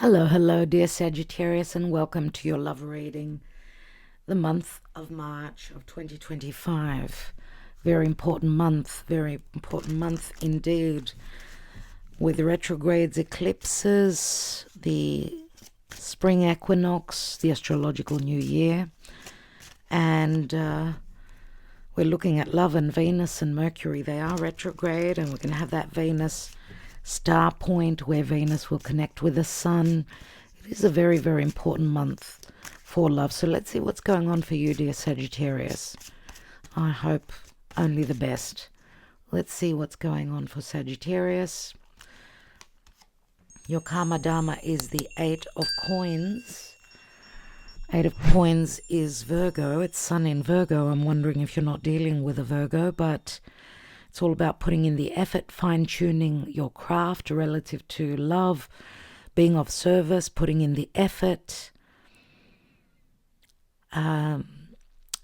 Hello, dear Sagittarius, and welcome to your love reading, the month of March of 2025. Very important month indeed, with retrogrades, eclipses, the spring equinox, the astrological new year, and we're looking at love and Venus and Mercury. They are retrograde, and we're going to have that Venus star point where Venus will connect with the sun. It is a very important month for love. So let's see what's going on for you, dear Sagittarius. I hope only the best. Let's see what's going on for Sagittarius. Your karma dharma is the Eight of Coins. Eight of Coins is Virgo. It's Sun in Virgo. I'm wondering if you're not dealing with a Virgo, but it's all about putting in the effort, fine-tuning your craft relative to love, being of service, putting in the effort.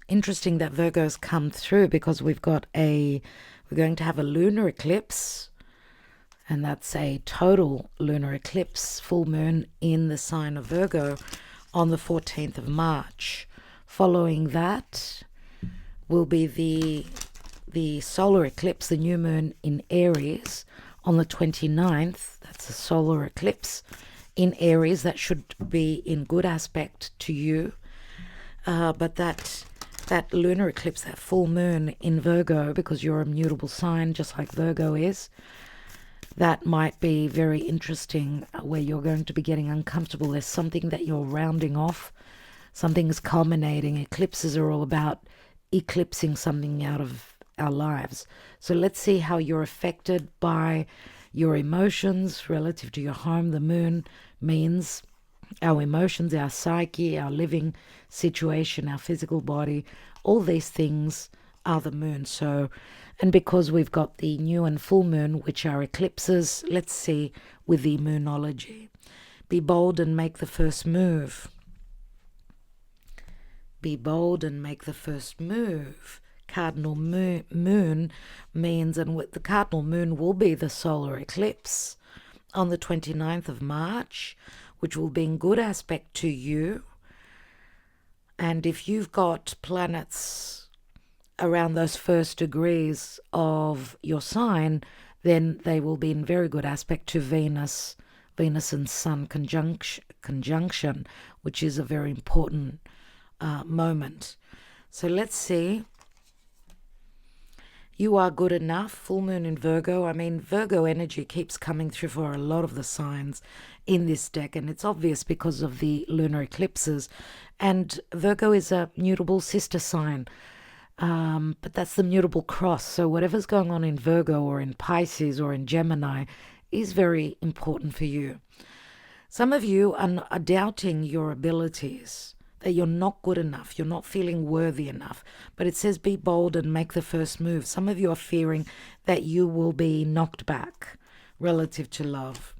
Interesting that Virgo's come through, because we're going to have a lunar eclipse, and that's a total lunar eclipse, full moon in the sign of Virgo on the 14th of March. Following that will be the solar eclipse, the new moon in Aries on the 29th. That's a solar eclipse in Aries. That should be in good aspect to you. But that lunar eclipse, that full moon in Virgo, because you're a mutable sign just like Virgo is, that might be very interesting, where you're going to be getting uncomfortable. There's something that you're rounding off. Something is culminating. Eclipses are all about eclipsing something out of our lives. So let's see how you're affected by your emotions relative to your home. The moon means our emotions, our psyche, our living situation, our physical body. All these things are the moon. So, and because we've got the new and full moon, which are eclipses, let's see with the moonology. Be bold and make the first move. Be bold and make the first move. Cardinal moon means, and the cardinal moon will be the solar eclipse on the 29th of March, which will be in good aspect to you. And if you've got planets around those first degrees of your sign, then they will be in very good aspect to Venus and Sun conjunction, which is a very important moment. So let's see. You are good enough. Full moon in Virgo. I mean, Virgo energy keeps coming through for a lot of the signs in this deck, and it's obvious because of the lunar eclipses. And Virgo is a mutable sister sign, but that's the mutable cross. So whatever's going on in Virgo or in Pisces or in Gemini is very important for you. Some of you are doubting your abilities, that you're not good enough, you're not feeling worthy enough. But it says be bold and make the first move. Some of you are fearing that you will be knocked back relative to love.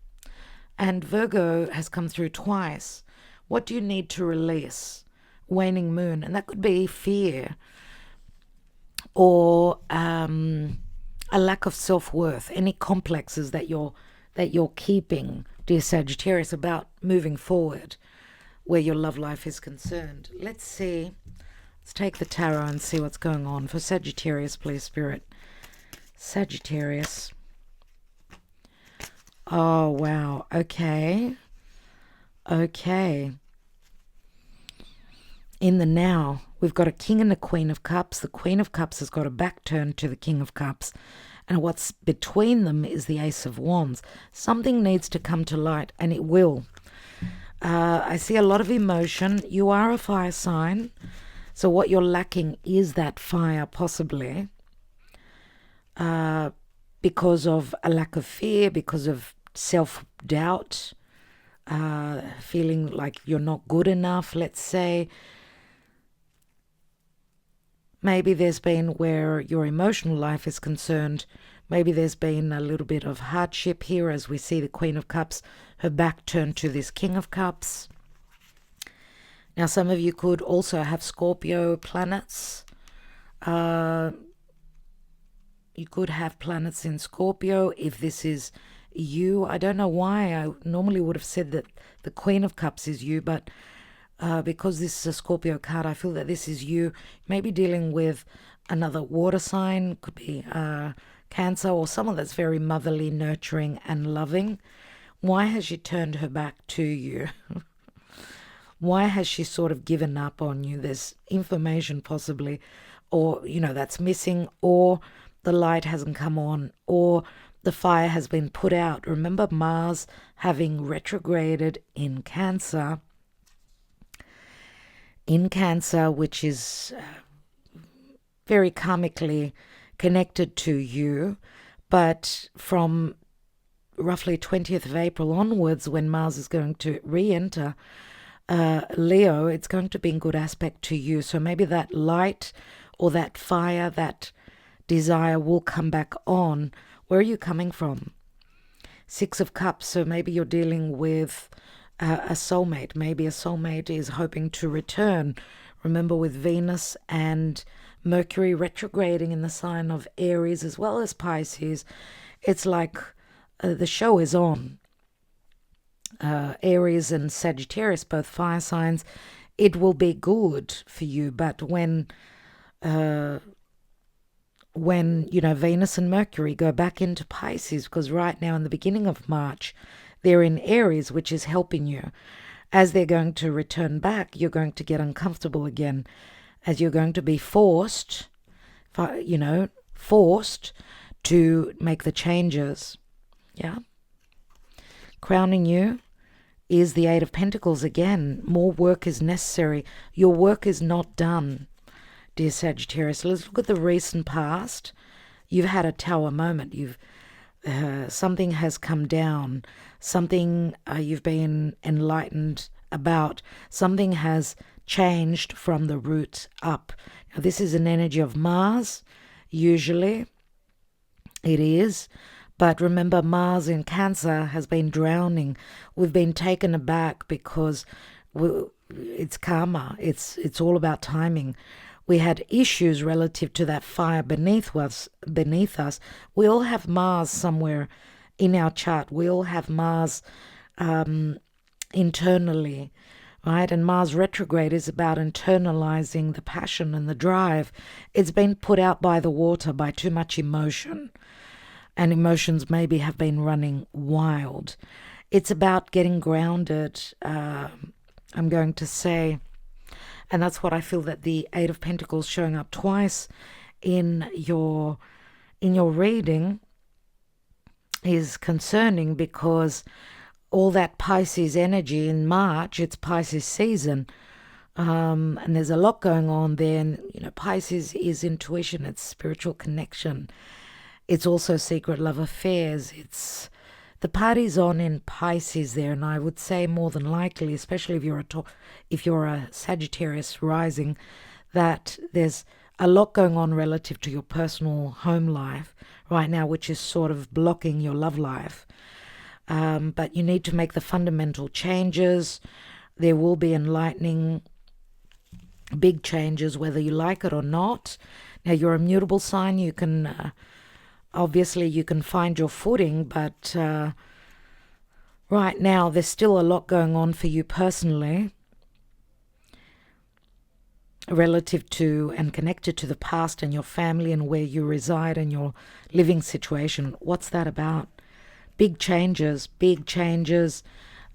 And Virgo has come through twice. What do you need to release? Waning moon. And that could be fear, or a lack of self-worth, any complexes that you're keeping, dear Sagittarius, about moving forward where your love life is concerned. Let's see. Let's take the tarot and see what's going on for Sagittarius, please, Spirit. Sagittarius. Oh, wow. Okay. In the now, we've got a King and a Queen of Cups. The Queen of Cups has got a back turn to the King of Cups, and what's between them is the Ace of Wands. Something needs to come to light, and it will. I see a lot of emotion. You are a fire sign, so what you're lacking is that fire, possibly, because of a lack of fear, because of self-doubt, feeling like you're not good enough, let's say. Maybe there's been, where your emotional life is concerned, maybe there's been a little bit of hardship here, as we see the Queen of Cups, her back turned to this King of Cups. Now, some of you could also have Scorpio planets. You could have planets in Scorpio if this is you. I don't know why. I normally would have said that the Queen of Cups is you, but because this is a Scorpio card, I feel that this is you. Maybe dealing with another water sign, could be Cancer, or someone that's very motherly, nurturing, and loving. Why has she turned her back to you? Why has she sort of given up on you? There's information possibly, or, that's missing, or the light hasn't come on, or the fire has been put out. Remember Mars having retrograded in Cancer, which is very karmically connected to you, but from roughly 20th of April onwards, when Mars is going to re-enter Leo, it's going to be in good aspect to you. So maybe that light or that fire, that desire will come back on. Where are you coming from? 6 of Cups, so maybe you're dealing with a soulmate. Maybe a soulmate is hoping to return. Remember, with Venus and Mercury retrograding in the sign of Aries as well as Pisces, it's like the show is on. Aries and Sagittarius, both fire signs, it will be good for you. But when Venus and Mercury go back into Pisces, because right now in the beginning of March, they're in Aries, which is helping you. As they're going to return back, you're going to get uncomfortable again, as you're going to be forced to make the changes. Yeah. Crowning you is the 8 of Pentacles again. More work is necessary. Your work is not done, dear Sagittarius. Let's look at the recent past. You've had a Tower moment. Something has come down. Something you've been enlightened about. Something has changed from the roots up. Now, this is an energy of Mars. Usually it is. But remember, Mars in Cancer has been drowning. We've been taken aback because it's karma. It's all about timing. We had issues relative to that fire beneath us. We all have Mars somewhere in our chart. We all have Mars internally, right? And Mars retrograde is about internalizing the passion and the drive. It's been put out by the water by too much emotion. And emotions maybe have been running wild. It's about getting grounded, I'm going to say. And that's what I feel that the 8 of Pentacles showing up twice in your reading is concerning, because all that Pisces energy in March, it's Pisces season. And there's a lot going on there. And, Pisces is intuition. It's spiritual connection. It's also secret love affairs. It's the party's on in Pisces there, and I would say more than likely, especially if you're a Sagittarius rising, that there's a lot going on relative to your personal home life right now, which is sort of blocking your love life. But you need to make the fundamental changes. There will be enlightening big changes, whether you like it or not. Now, you're a mutable sign. You can obviously you can find your footing, but right now there's still a lot going on for you personally relative to and connected to the past and your family and where you reside and your living situation. What's that about? Big changes,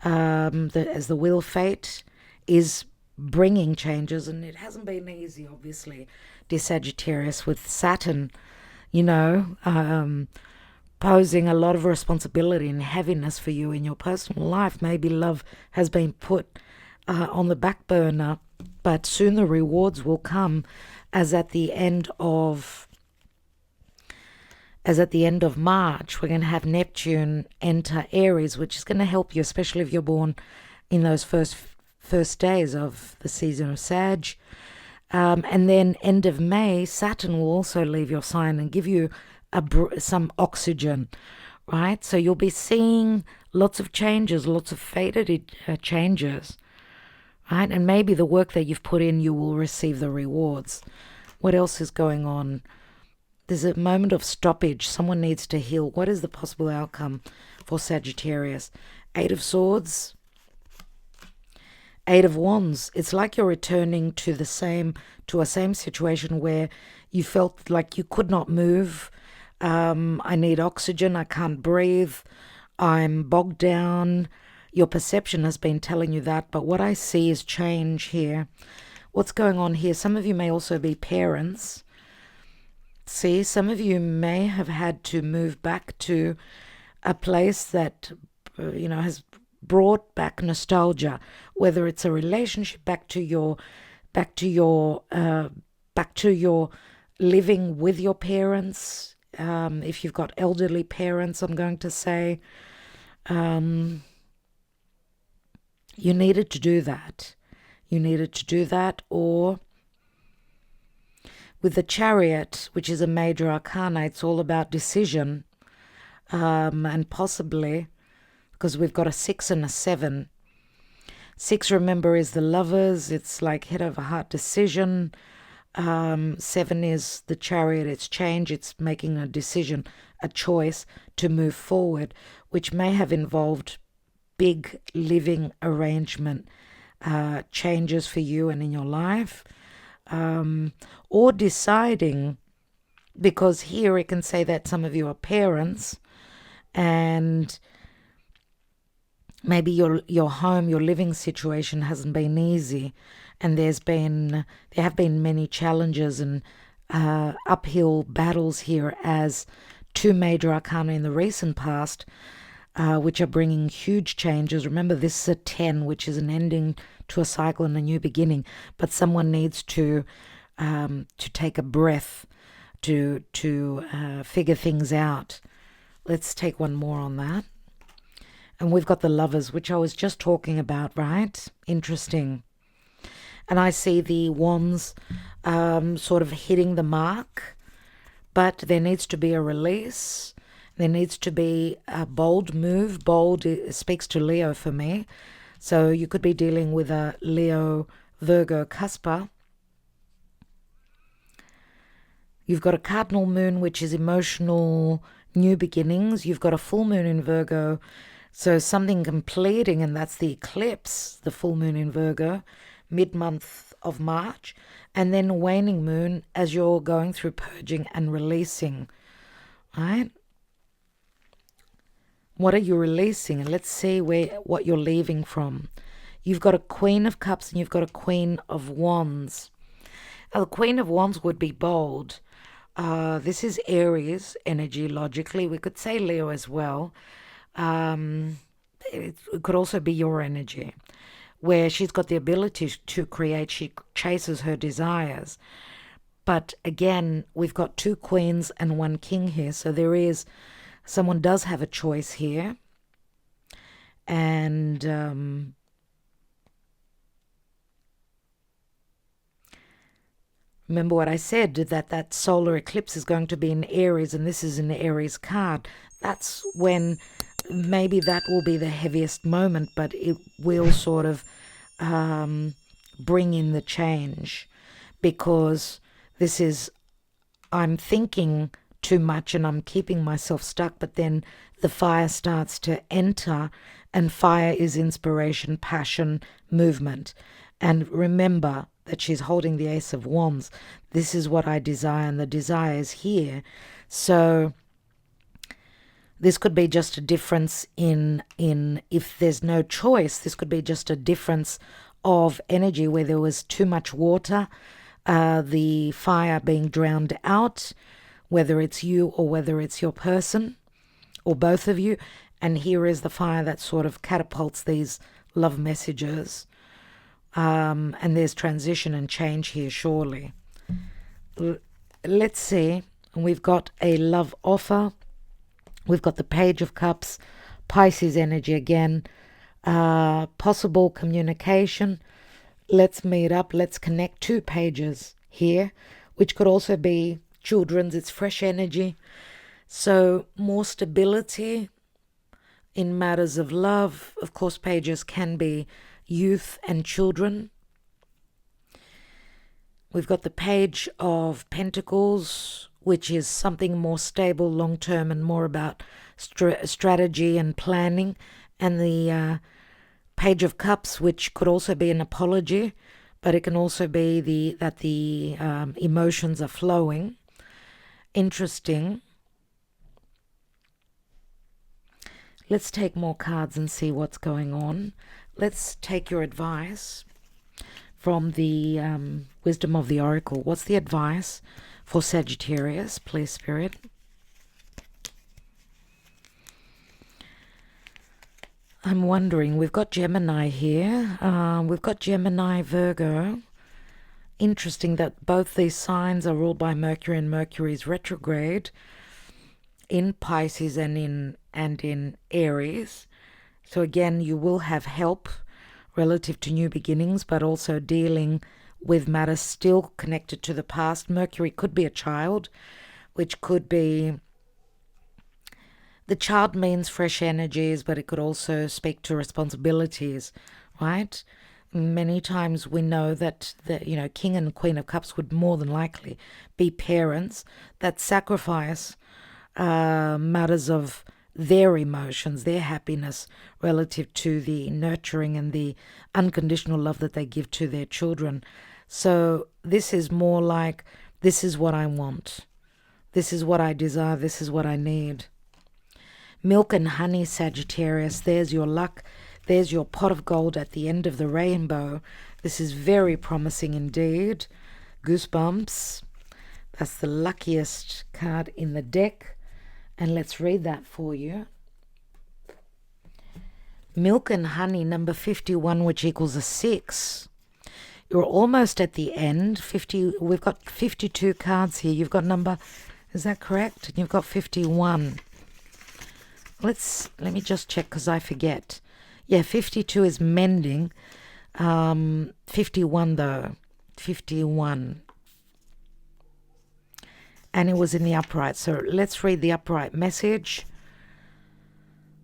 as the wheel of fate is bringing changes, and it hasn't been easy, obviously, dear Sagittarius, with Saturn posing a lot of responsibility and heaviness for you in your personal life. Maybe love has been put on the back burner, but soon the rewards will come, as at the end of March, we're going to have Neptune enter Aries, which is going to help you, especially if you're born in those first days of the season of Sag. And then end of May, Saturn will also leave your sign and give you some oxygen, right? So you'll be seeing lots of changes, lots of fated changes, right? And maybe the work that you've put in, you will receive the rewards. What else is going on? There's a moment of stoppage. Someone needs to heal. What is the possible outcome for Sagittarius? Eight of Swords, Eight of Wands. It's like you're returning to a same situation where you felt like you could not move. I need oxygen. I can't breathe. I'm bogged down. Your perception has been telling you that, but what I see is change here. What's going on here? Some of you may also be parents. See, some of you may have had to move back to a place that, has brought back nostalgia, whether it's a relationship back to your living with your parents. If you've got elderly parents, I'm going to say, you needed to do that. Or with the Chariot, which is a major arcana, it's all about decision. And possibly, because we've got a 6 and a 7. 6, remember, is the Lovers. It's like head over heart decision. 7 is the Chariot. It's change. It's making a decision, a choice to move forward, which may have involved big living arrangement changes for you and in your life, or deciding, because here it can say that some of you are parents and maybe your home, your living situation hasn't been easy, and there have been many challenges and uphill battles here, as 2 major arcana in the recent past, which are bringing huge changes. Remember, this is a 10, which is an ending to a cycle and a new beginning. But someone needs to take a breath to figure things out. Let's take one more on that. And we've got the Lovers, which I was just talking about, right? Interesting. And I see the Wands sort of hitting the mark, but there needs to be a release. There needs to be a bold move. Bold speaks to Leo for me. So you could be dealing with a Leo, Virgo, cusper. You've got a cardinal moon, which is emotional new beginnings. You've got a full moon in Virgo. So something completing, and that's the eclipse, the full moon in Virgo, mid-month of March. And then waning moon as you're going through purging and releasing, right? What are you releasing? And let's see what you're leaving from. You've got a Queen of Cups and you've got a Queen of Wands. Now, the Queen of Wands would be bold. This is Aries energy, logically. We could say Leo as well. It could also be your energy, where she's got the ability to create. She chases her desires. But again, we've got 2 queens and 1 king here. So someone does have a choice here. And remember what I said, that solar eclipse is going to be in Aries, and this is an Aries card. That's when maybe that will be the heaviest moment, but it will sort of bring in the change, because this is, I'm thinking too much and I'm keeping myself stuck, but then the fire starts to enter, and fire is inspiration, passion, movement. And remember that she's holding the Ace of Wands. This is what I desire, and the desire is here. So this could be just a difference in if there's no choice, this could be just a difference of energy where there was too much water, the fire being drowned out, whether it's you or whether it's your person or both of you. And here is the fire that sort of catapults these love messages. And there's transition and change here, surely. Let's see. We've got a love offer. We've got the Page of Cups, Pisces energy again. Possible communication. Let's meet up. Let's connect. 2 pages here, which could also be children's. It's fresh energy. So more stability in matters of love. Of course, pages can be youth and children. We've got the Page of Pentacles, which is something more stable, long-term, and more about strategy and planning. And the Page of Cups, which could also be an apology, but it can also be that the emotions are flowing. Interesting. Let's take more cards and see what's going on. Let's take your advice from the Wisdom of the Oracle. What's the advice for Sagittarius, please, Spirit? I'm wondering, we've got Gemini here. We've got Gemini, Virgo. Interesting that both these signs are ruled by Mercury, and Mercury is retrograde in Pisces and in Aries. So again, you will have help relative to new beginnings, but also dealing with matters still connected to the past. Mercury could be a child, which could be, the child means fresh energies, but it could also speak to responsibilities, right? Many times we know that the King and Queen of Cups would more than likely be parents that sacrifice matters of their emotions, their happiness relative to the nurturing and the unconditional love that they give to their children. So this is more like, this is what I want. This is what I desire. This is what I need. Milk and honey, Sagittarius. There's your luck. There's your pot of gold at the end of the rainbow. This is very promising indeed. Goosebumps. That's the luckiest card in the deck. And let's read that for you. Milk and honey, number 51, which equals a 6. You're almost at the end. We've got 52 cards here. You've got number, is that correct? You've got 51. Let me just check because I forget. Yeah, 52 is mending. 51 though. 51. And it was in the upright. So let's read the upright message.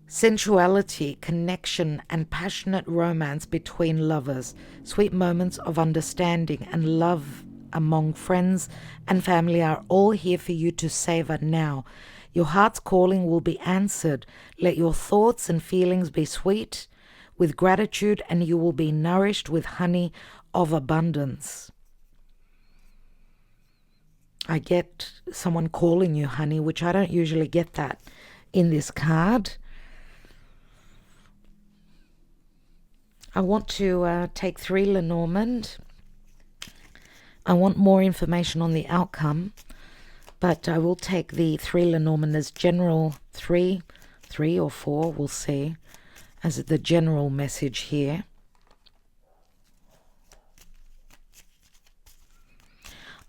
Sensuality, connection, and passionate romance between lovers. Sweet moments of understanding and love among friends and family are all here for you to savor now. Your heart's calling will be answered. Let your thoughts and feelings be sweet with gratitude, and you will be nourished with honey of abundance. I get someone calling you honey, which I don't usually get that in this card. I want to take 3 Lenormand. I want more information on the outcome, but I will take the 3 Lenormand as general 3 or 4, we'll see, as the general message here.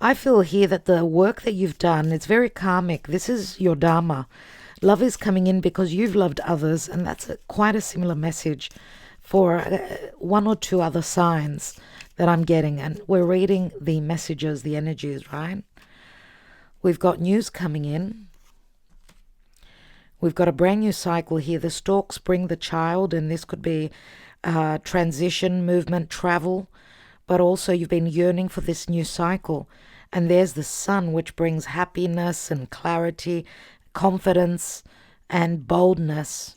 I feel here that the work that you've done, it's very karmic. This is your dharma. Love is coming in because you've loved others, and that's quite a similar message for 1 or 2 other signs that I'm getting. And we're reading the messages, the energies, right? We've got news coming in. We've got a brand new cycle here. The storks bring the child, and this could be transition, movement, travel, but also you've been yearning for this new cycle. And there's the sun, which brings happiness and clarity, confidence and boldness.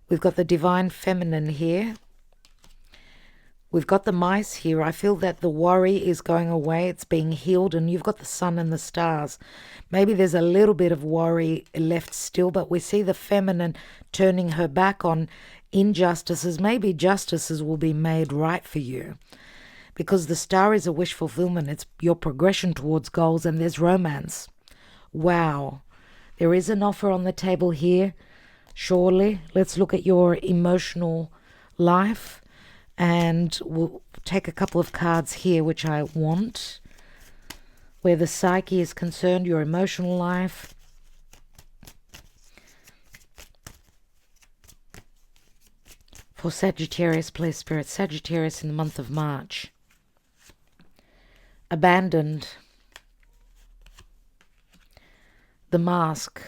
We've got the divine feminine here. We've got the mice here. I feel that the worry is going away. It's being healed, and you've got the sun and the stars. Maybe there's a little bit of worry left still, but we see the feminine turning her back on injustices. Maybe justices will be made right for you, because the star is a wish fulfillment. It's your progression towards goals, and there's romance. Wow. There is an offer on the table here, surely. Let's look at your emotional life, and we'll take a couple of cards here, which I want. Where the psyche is concerned, your emotional life. For Sagittarius, please, Spirit. Sagittarius in the month of March. Abandoned. The mask.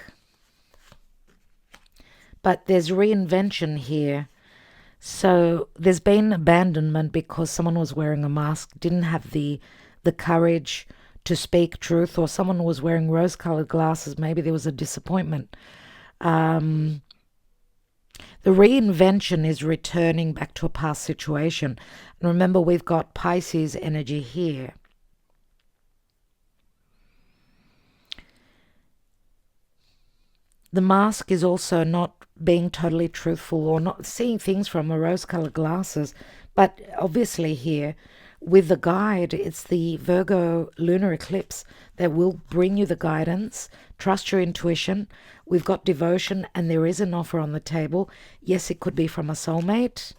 But there's reinvention here. So there's been abandonment because someone was wearing a mask, didn't have the courage to speak truth, or someone was wearing rose-colored glasses. Maybe there was a disappointment. The reinvention is returning back to a past situation. And remember, we've got Pisces energy here. The mask is also not being totally truthful or not seeing things from a rose-colored glasses. But obviously here, with the guide, it's the Virgo lunar eclipse that will bring you the guidance. Trust your intuition. We've got devotion, and there is an offer on the table. Yes, it could be from a soulmate.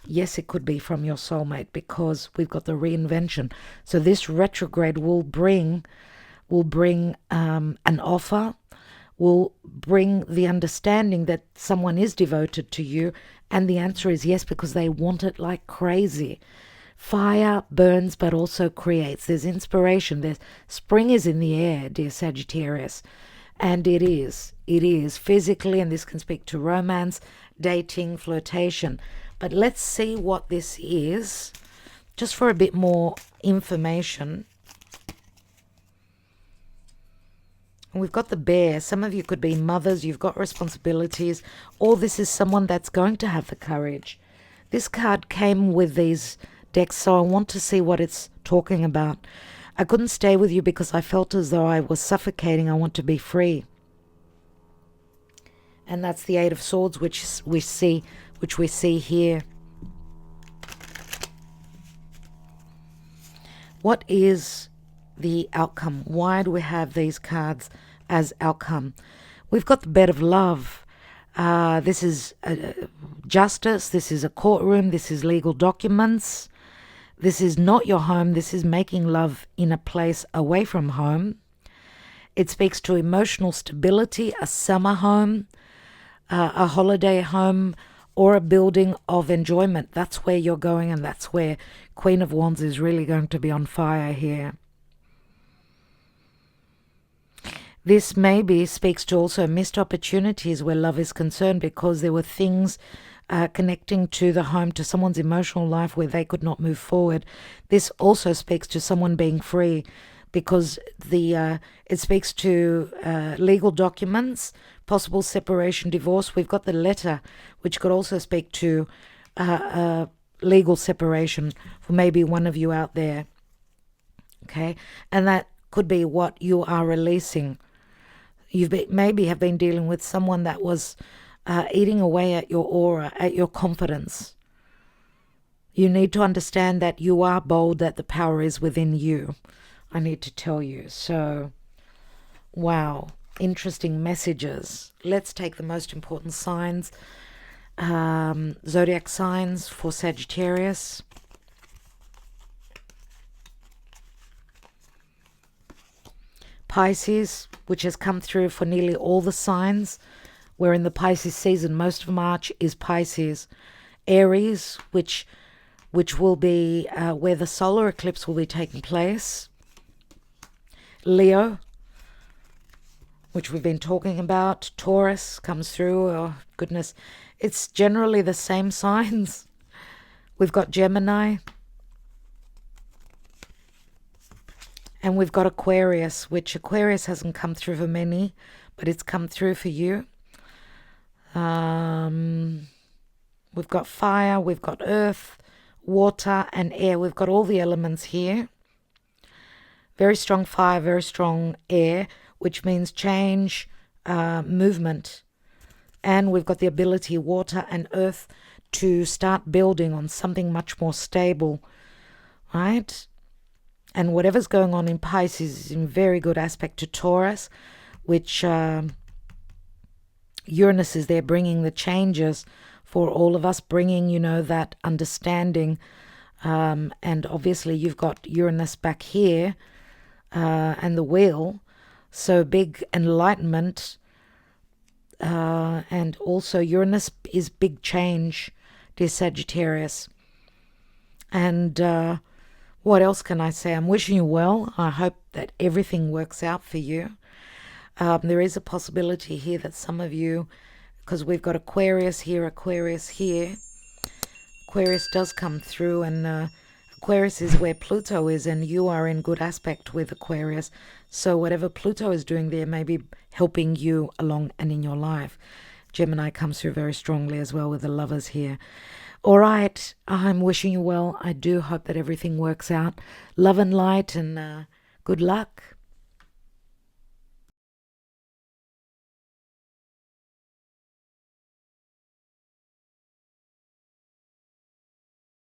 Yes, it could be from your soulmate, because we've got the reinvention. So this retrograde will bring an offer, will bring the understanding that someone is devoted to you. And the answer is yes, because they want it like crazy. Fire burns but also creates. There's inspiration. There's spring is in the air, dear Sagittarius. And it is physically, and this can speak to romance, dating, flirtation. But let's see what this is, just for a bit more information. And we've got the bear. Some of you could be mothers. You've got responsibilities. Or this is someone that's going to have the courage. This card came with these decks, so I want to see what it's talking about. I couldn't stay with you because I felt as though I was suffocating. I want to be free. And that's the Eight of Swords, which we see here. What is the outcome? Why do we have these cards as outcome? We've got the bed of love. This is justice. This is a courtroom. This is legal documents. This is not your home. This is making love in a place away from home. It speaks to emotional stability, a summer home, a holiday home, or a building of enjoyment. That's where you're going, and that's where Queen of Wands is really going to be on fire here. This maybe speaks to also missed opportunities where love is concerned, because there were things connecting to the home, to someone's emotional life, where they could not move forward. This also speaks to someone being free, because it speaks to legal documents, possible separation, divorce. We've got the letter, which could also speak to legal separation for maybe one of you out there. Okay, and that could be what you are releasing. Maybe have been dealing with someone that was eating away at your aura, at your confidence. You need to understand that you are bold, that the power is within you. I need to tell you. So, wow, interesting messages. Let's take the most important signs, zodiac signs for Sagittarius. Pisces, which has come through for nearly all the signs. We're in the Pisces season. Most of March is Pisces. Aries, which will be where the solar eclipse will be taking place. Leo, which we've been talking about. Taurus comes through. Oh, goodness. It's generally the same signs. We've got Gemini. And we've got Aquarius, which Aquarius hasn't come through for many, but it's come through for you. We've got fire, we've got earth, water, and air. We've got all the elements here. Very strong fire, very strong air, which means change, movement. And we've got the ability, water and earth, to start building on something much more stable, right? And whatever's going on in Pisces is in very good aspect to Taurus, which Uranus is there bringing the changes for all of us, bringing, that understanding. And obviously you've got Uranus back here and the wheel. So big enlightenment. And also Uranus is big change, dear Sagittarius. And what else can I say? I'm wishing you well. I hope that everything works out for you. There is a possibility here that some of you, because we've got Aquarius here, Aquarius does come through, and Aquarius is where Pluto is, and you are in good aspect with Aquarius. So whatever Pluto is doing there may be helping you along and in your life. Gemini comes through very strongly as well with the Lovers here. All right, I'm wishing you well. I do hope that everything works out. Love and light, and good luck.